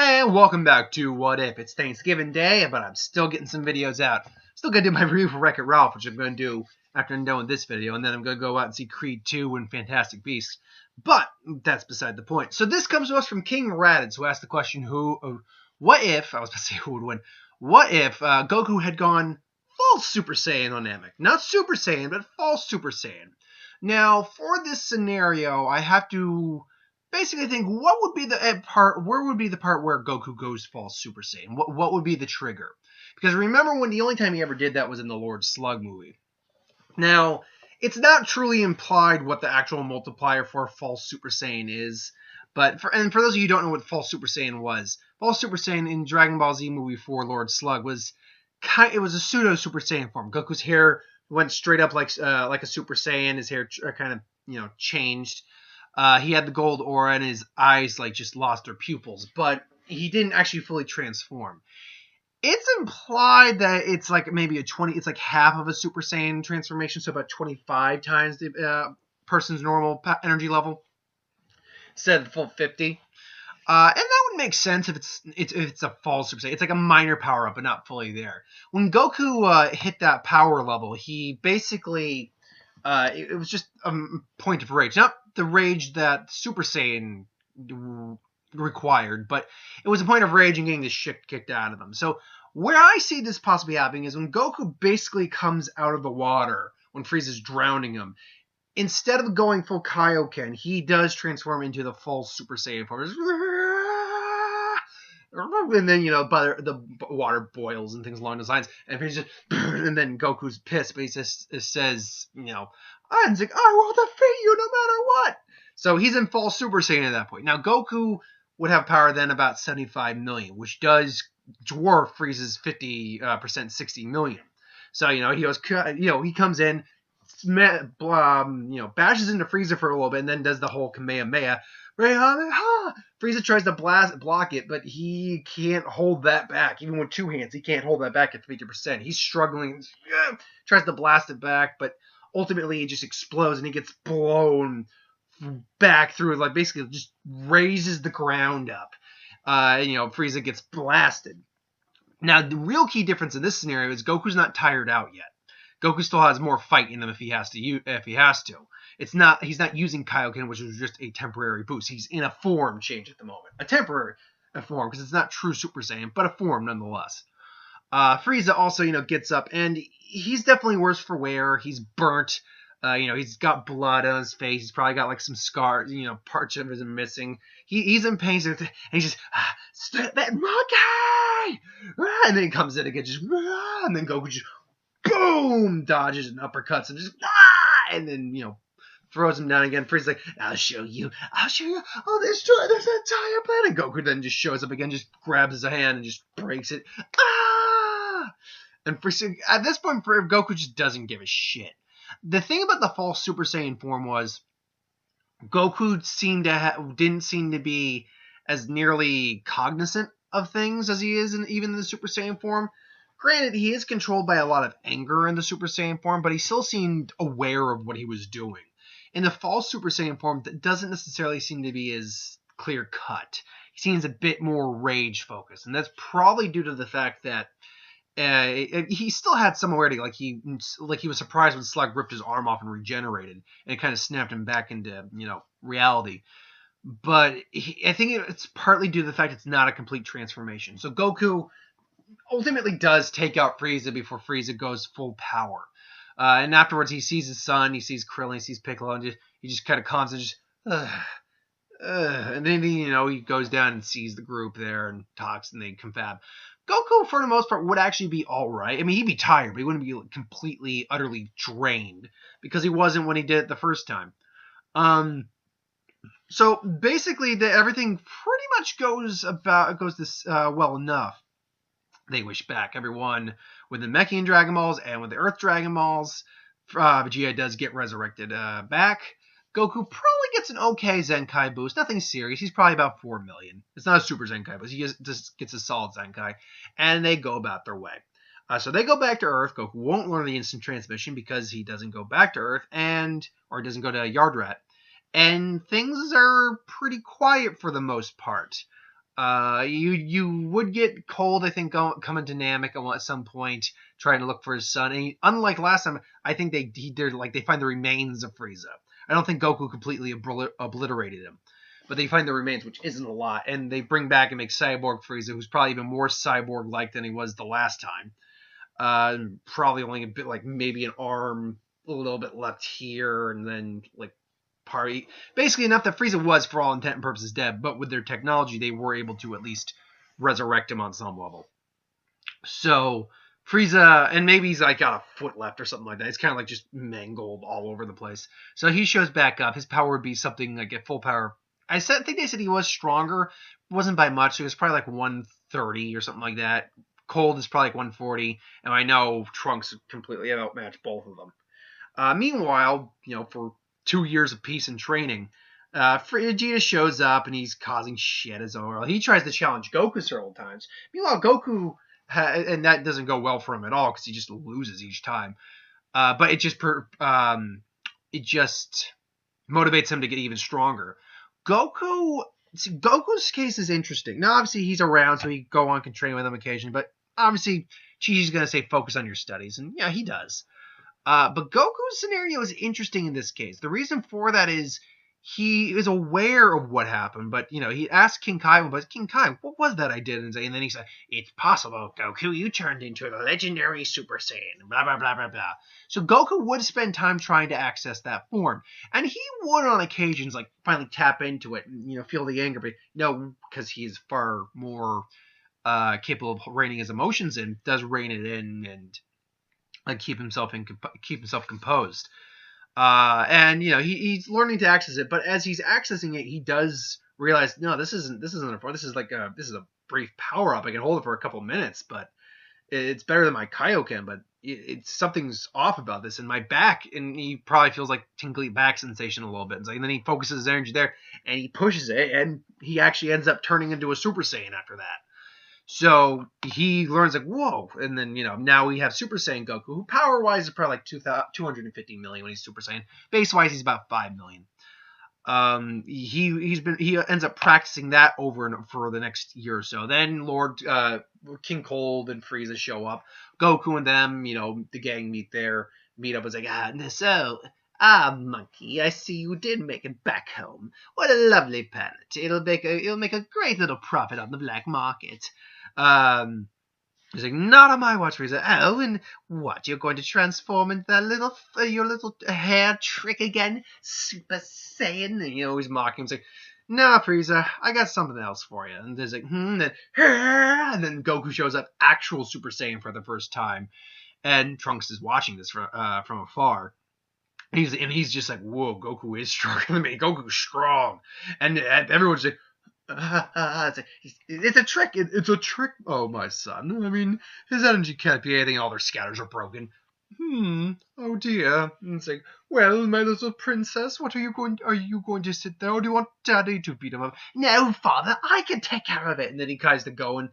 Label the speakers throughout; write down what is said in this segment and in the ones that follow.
Speaker 1: And welcome back to What If. It's Thanksgiving Day, but I'm still getting some videos out. Still gonna do my review for Wreck-It Ralph, which I'm gonna do after I'm done with this video, and then I'm gonna go out and see Creed 2 and Fantastic Beasts. But that's beside the point. So this comes to us from King Raditz, who asked the question, what if, I was about to say who would win, what if Goku had gone false Super Saiyan on Namek? Not Super Saiyan, but false Super Saiyan. Now, for this scenario, I have to basically think, what would be the part, where would be the part where Goku goes false Super Saiyan? What would be the trigger? Because remember when the only time he ever did that was in the Lord Slug movie. Now, it's not truly implied what the actual multiplier for false Super Saiyan is, but for those of you who don't know what false Super Saiyan was, false Super Saiyan in Dragon Ball Z movie 4 Lord Slug was a pseudo Super Saiyan form. Goku's hair went straight up like a Super Saiyan. His hair kind of changed. He had the gold aura and his eyes just lost their pupils, but he didn't actually fully transform. It's implied that it's maybe it's like half of a Super Saiyan transformation, so about 25 times the person's normal energy level instead of the full 50. And that would make sense if it's a false Super Saiyan. It's like a minor power up, but not fully there. When Goku hit that power level, he basically it was just a point of rage, not the rage that Super Saiyan required, but it was a point of rage and getting the shit kicked out of him. So where I see this possibly happening is when Goku basically comes out of the water when Frieza's drowning him. Instead of going full Kaioken, he does transform into the full Super Saiyan form. And then, the water boils and things along those lines. And and then Goku's pissed, but he says, I'm like, I will defeat you no matter what. So he's in full Super Saiyan at that point. Now, Goku would have power then about 75 million, which does dwarf Frieza's 50%, 60 million. So, he comes in, bashes into Frieza for a little bit, and then does the whole Kamehameha. Frieza tries to block it, but he can't hold that back. Even with two hands, he can't hold that back at 50%. He's struggling, tries to blast it back, but ultimately it just explodes and he gets blown back through, basically just raises the ground up. Frieza gets blasted. Now, the real key difference in this scenario is Goku's not tired out yet. Goku still has more fight in him if he has to. He's not using Kaioken, which is just a temporary boost. He's in a form change at the moment. A temporary form, because it's not true Super Saiyan, but a form nonetheless. Frieza also, gets up, and he's definitely worse for wear. He's burnt. He's got blood on his face. He's probably got some scars, parts of him missing. He's in pain, and he's just, stop that monkey! And then he comes in again, and then Goku just, boom, dodges and uppercuts and just, and then, throws him down again. Frieza's like, I'll show you, I'll destroy this entire planet. Goku then just shows up again, just grabs his hand and just breaks it. And Frieza, at this point, Goku just doesn't give a shit. The thing about the false Super Saiyan form was Goku didn't seem to be as nearly cognizant of things as he is even in the Super Saiyan form. Granted, he is controlled by a lot of anger in the Super Saiyan form, but he still seemed aware of what he was doing. In the false Super Saiyan form, that doesn't necessarily seem to be as clear-cut. He seems a bit more rage-focused, and that's probably due to the fact that he still had some awareness, he was surprised when Slug ripped his arm off and regenerated, and it kind of snapped him back into, reality. But I think it's partly due to the fact it's not a complete transformation. So Goku ultimately does take out Frieza before Frieza goes full power. And afterwards, he sees his son, he sees Krillin, he sees Piccolo, and he just kind of calms and just, and then, he goes down and sees the group there and talks, and they confab. Goku, for the most part, would actually be all right. I mean, he'd be tired, but he wouldn't be completely, utterly drained, because he wasn't when he did it the first time. So basically, everything pretty much goes this well enough. They wish back everyone with the Namekian Dragon Balls and with the Earth Dragon Balls. Vegeta does get resurrected back. Goku probably gets an okay Zenkai boost. Nothing serious. He's probably about 4 million. It's not a Super Zenkai boost. He just gets a solid Zenkai. And they go about their way. So they go back to Earth. Goku won't learn the instant transmission because he doesn't go back to Earth or doesn't go to Yardrat. And things are pretty quiet for the most part. You would get Cold, I think, coming to Namek at some point, trying to look for his son. And unlike last time, I think they find the remains of Frieza. I don't think Goku completely obliterated him, but they find the remains, which isn't a lot. And they bring back and make Cyborg Frieza, who's probably even more cyborg-like than he was the last time. Probably only a bit, like maybe an arm, a little bit left here, and then like party. Basically enough that Frieza was, for all intent and purposes, dead, but with their technology, they were able to at least resurrect him on some level. So Frieza, and maybe he's like got a foot left or something like that. It's kind of like just mangled all over the place. So he shows back up. His power would be something like at full power. I think they said he was stronger. It wasn't by much. So it was probably like 130 or something like that. Cold is probably like 140. And I know Trunks completely outmatched both of them. Meanwhile, for 2 years of peace and training, Vegeta shows up and he's causing shit as well. He tries to challenge Goku several times. Meanwhile, Goku, and that doesn't go well for him at all because he just loses each time. But it just motivates him to get even stronger. Goku's case is interesting. Now, obviously, he's around, so he can train with him occasionally. But obviously, Chi-Chi's going to say, focus on your studies. And yeah, he does. But Goku's scenario is interesting in this case. The reason for that is he is aware of what happened, but, he asked King Kai, but King Kai, what was that I did? And then he said, it's possible, Goku, you turned into a legendary Super Saiyan, blah, blah, blah, blah, blah. So Goku would spend time trying to access that form. And he would, on occasions, like, finally tap into it and, feel the anger, but no, because he's far more capable of reining his emotions in, does rein it in and keep himself composed. And he's learning to access it, but as he's accessing it, he does realize, no, this isn't a form. This is a brief power up. I can hold it for a couple minutes, but it's better than my Kaioken. But it's something's off about this in my back, and he probably feels like tingly back sensation a little bit. And then he focuses his energy there, and he pushes it, and he actually ends up turning into a Super Saiyan after that. So he learns like, whoa, and then, now we have Super Saiyan Goku, who power-wise is probably like 250 million when he's Super Saiyan. Base-wise, he's about 5 million. He ends up practicing that over for the next year or so. Then King Cold and Frieza show up. Goku and them, the gang meet up. It's like, monkey, I see you did make it back home. What a lovely planet. It'll make a great little profit on the black market. He's like, not on my watch, Frieza. Oh, and what? You're going to transform into that your little hair trick again? Super Saiyan? And, he's mocking him. He's like, nah, Frieza, I got something else for you. And there's like, and then Goku shows up, actual Super Saiyan for the first time. And Trunks is watching this from afar. And he's just like, whoa, Goku is stronger than me. Goku's strong. And everyone's like, it's a trick. It's a trick. Oh, my son. I mean, his energy can't be anything. All their scatters are broken. Oh, dear. And it's like, well, my little princess, are you going to sit there, or do you want Daddy to beat him up? No, Father, I can take care of it. And then he tries to go, and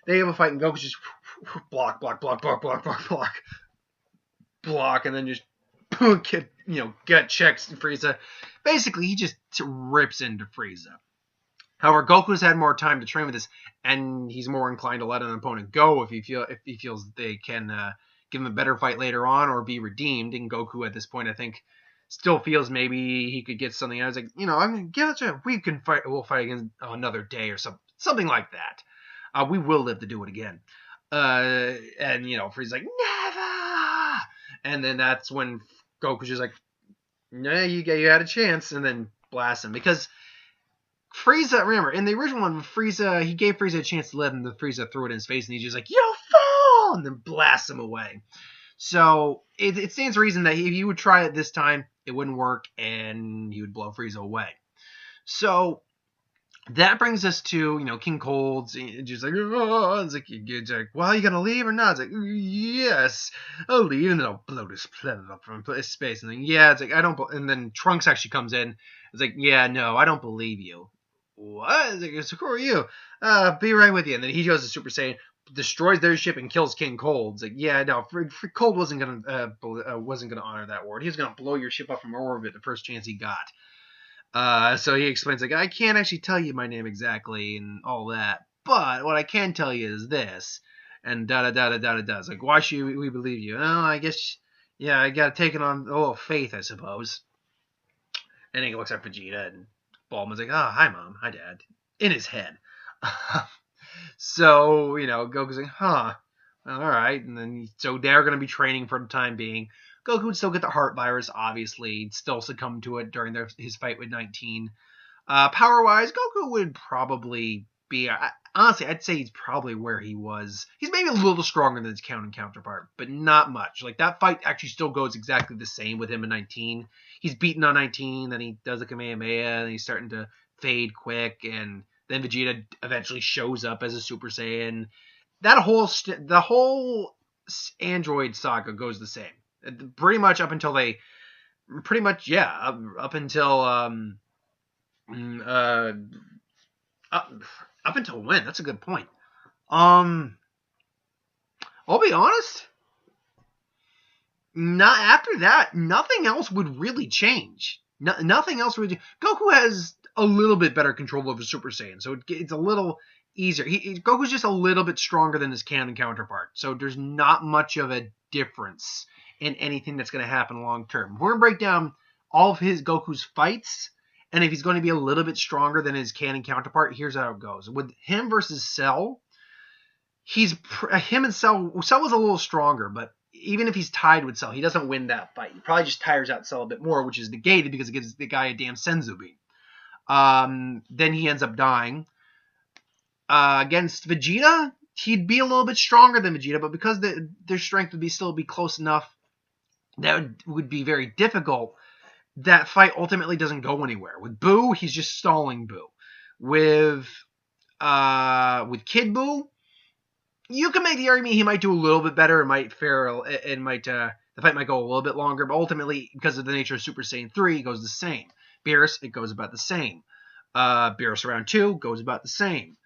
Speaker 1: they have a fight, and Goku's just block, and then just gut checks Frieza. Basically, he just rips into Frieza. However, Goku's had more time to train with this, and he's more inclined to let an opponent go if he feels that they can give him a better fight later on or be redeemed. And Goku at this point, I think, still feels maybe he could get something. I was like, I'm gonna give it to him. We'll fight again another day or something like that. We will live to do it again. And Frieza's like, never. And then that's when Goku's just like, nah, you had a chance, and then blast him because Frieza, remember, in the original one, he gave Frieza a chance to live, and the Frieza threw it in his face, and he's just like, you fool! And then blasts him away. So, it stands to reason that if you would try it this time, it wouldn't work, and he would blow Frieza away. So, that brings us to, King Cold's just like, oh, it's like, well, you gonna leave or not? It's like, yes, I'll leave, and then I'll blow this planet up from space. And then, yeah, it's like, I don't, and then Trunks actually comes in. It's like, yeah, no, I don't believe you. What? It's like, so who are you? Be right with you. And then he goes to Super Saiyan, destroys their ship, and kills King Cold. It's like, yeah, no, Cold wasn't gonna honor that word. He was gonna blow your ship up from orbit the first chance he got. So he explains, like, I can't actually tell you my name exactly and all that, but what I can tell you is this, and da-da-da-da-da-da. It's like, why should we believe you? Oh, I guess, yeah, I gotta take it on a little faith, I suppose. And he looks at Vegeta, and Bulma's like, oh, hi, Mom. Hi, Dad. In his head. So, Goku's like, huh, all right. And then, so they're going to be training for the time being. Goku would still get the heart virus, obviously. He'd still succumb to it during his fight with 19. Power-wise, Goku would probably be... honestly, I'd say he's probably where he was. He's maybe a little stronger than his counterpart, but not much. Like, that fight actually still goes exactly the same with him in 19. He's beaten on 19, then he does a Kamehameha, and he's starting to fade quick, and then Vegeta eventually shows up as a Super Saiyan. The whole Android saga goes the same. Pretty much up until up until up until when? That's a good point. I'll be honest. Not after that, nothing else would really change. Nothing else would. Goku has a little bit better control over Super Saiyan, so it's a little easier. Goku's just a little bit stronger than his canon counterpart, so there's not much of a difference in anything that's going to happen long term. We're going to break down all of Goku's fights, and if he's going to be a little bit stronger than his canon counterpart, here's how it goes. With him versus Cell, him and Cell was a little stronger, but even if he's tied with Cell, he doesn't win that fight. He probably just tires out Cell a bit more, which is negated because it gives the guy a damn Senzu bean. Then he ends up dying. Against Vegeta, he'd be a little bit stronger than Vegeta, but because their strength would still be close enough, that would be very difficult. That fight ultimately doesn't go anywhere. With Buu, he's just stalling Buu. With Kid Buu, you can make the argument he might do a little bit better. The fight might go a little bit longer, but ultimately, because of the nature of Super Saiyan 3, it goes the same. Beerus, it goes about the same. Beerus Round 2 goes about the same.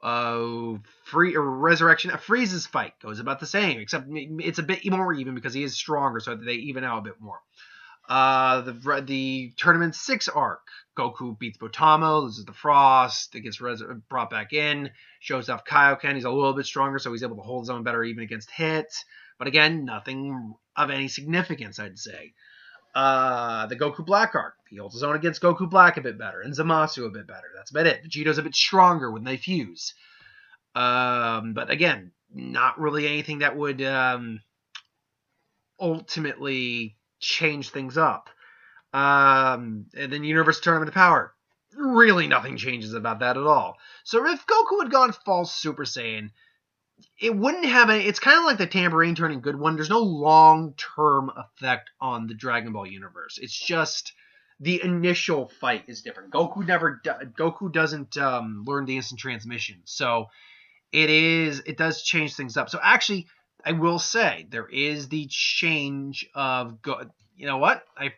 Speaker 1: Resurrection, Frieza's fight goes about the same, except it's a bit more even because he is stronger, so they even out a bit more. The Tournament 6 arc, Goku beats Botamo, loses the Frost, it gets brought back in, shows off Kaioken, he's a little bit stronger, so he's able to hold his own better even against hits, but again, nothing of any significance, I'd say. The Goku Black arc, he holds his own against Goku Black a bit better, and Zamasu a bit better, that's about it. Vegeto's a bit stronger when they fuse. But again, not really anything that would ultimately change things up. And then Universe Tournament of Power. Really nothing changes about that at all. So if Goku had gone false Super Saiyan, it wouldn't have any... It's kind of like the Tambourine turning good one. There's no long-term effect on the Dragon Ball universe. It's just the initial fight is different. Goku doesn't learn the instant transmission. So it does change things up. So actually, I will say there is the change of you know what? I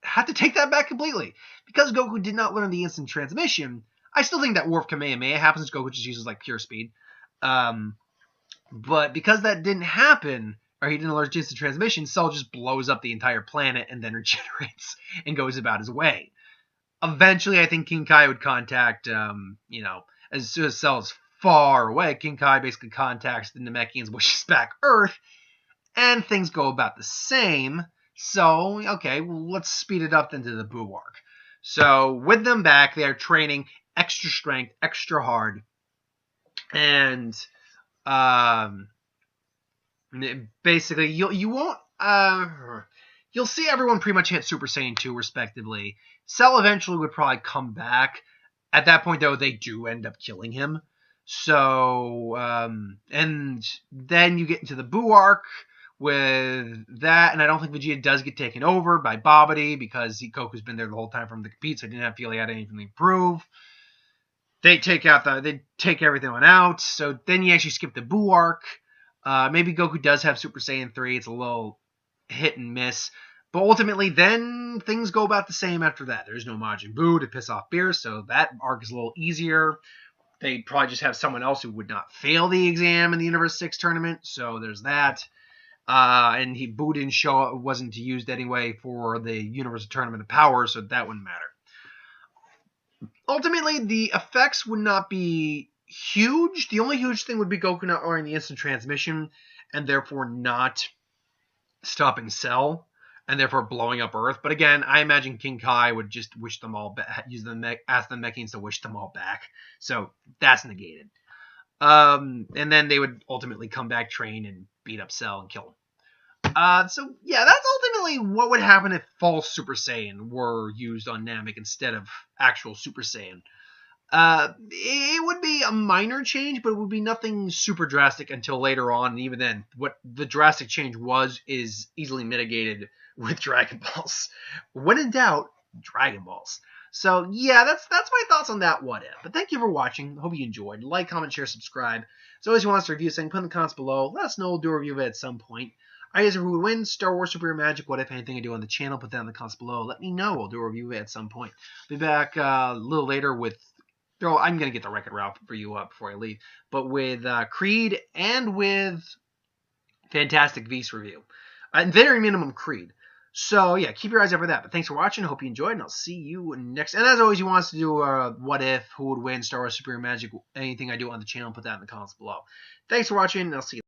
Speaker 1: had to take that back completely because Goku did not learn the instant transmission. I still think that Warp Kamehameha happens. Goku just uses like pure speed, but because that didn't happen, or he didn't learn instant transmission, Cell just blows up the entire planet and then regenerates and goes about his way. Eventually, I think King Kai would contact, as soon as Cell is far away, King Kai basically contacts the Namekians, wishes back Earth, and things go about the same. So, okay, well, let's speed it up into the Buu arc. So, with them back, they are training extra strength, extra hard, and basically, you'll see everyone pretty much hit Super Saiyan 2, respectively. Cell eventually would probably come back. At that point, though, they do end up killing him. So, and then you get into the Buu arc with that, and I don't think Vegeta does get taken over by Babidi because Goku's been there the whole time for him to compete, so he didn't feel he had anything to prove. They take everything on out, so then you actually skip the Buu arc. Maybe Goku does have Super Saiyan 3, it's a little hit and miss, but ultimately then things go about the same after that. There's no Majin Buu to piss off Beerus, so that arc is a little easier. They'd probably just have someone else who would not fail the exam in the Universe 6 tournament, so there's that. And Buu didn't wasn't used anyway for the Universal Tournament of Power, so that wouldn't matter. ultimately, the effects would not be huge. The only huge thing would be Goku not learning the instant transmission and therefore not stopping Cell and therefore blowing up Earth. But again, I imagine King Kai would just wish them all back, ask the Mechans to wish them all back. So that's negated. And then they would ultimately come back, train, and beat up Cell and kill him. So yeah, that's ultimately what would happen if false Super Saiyan were used on Namek instead of actual Super Saiyan. It would be a minor change, but it would be nothing super drastic until later on. And even then, what the drastic change is easily mitigated with Dragon Balls. When in doubt, Dragon Balls. So yeah, that's my thoughts on that what if. But thank you for watching. Hope you enjoyed. Like, comment, share, subscribe. As always, you want us to review something, put in the comments below. Let us know. We'll do a review of it at some point. Ideas of who would win, Star Wars, Super Magic, what if, anything I do on the channel, put that in the comments below. Let me know. We'll do a review of it at some point. Be back a little later with... Oh, I'm going to get the record route for you up before I leave. But with Creed and with Fantastic Beasts review. And very minimum Creed. So, yeah, keep your eyes out for that. But thanks for watching. I hope you enjoyed, and I'll see you next. And as always, you want us to do what if, who would win, Star Wars, Super Magic, anything I do on the channel, put that in the comments below. Thanks for watching, and I'll see you.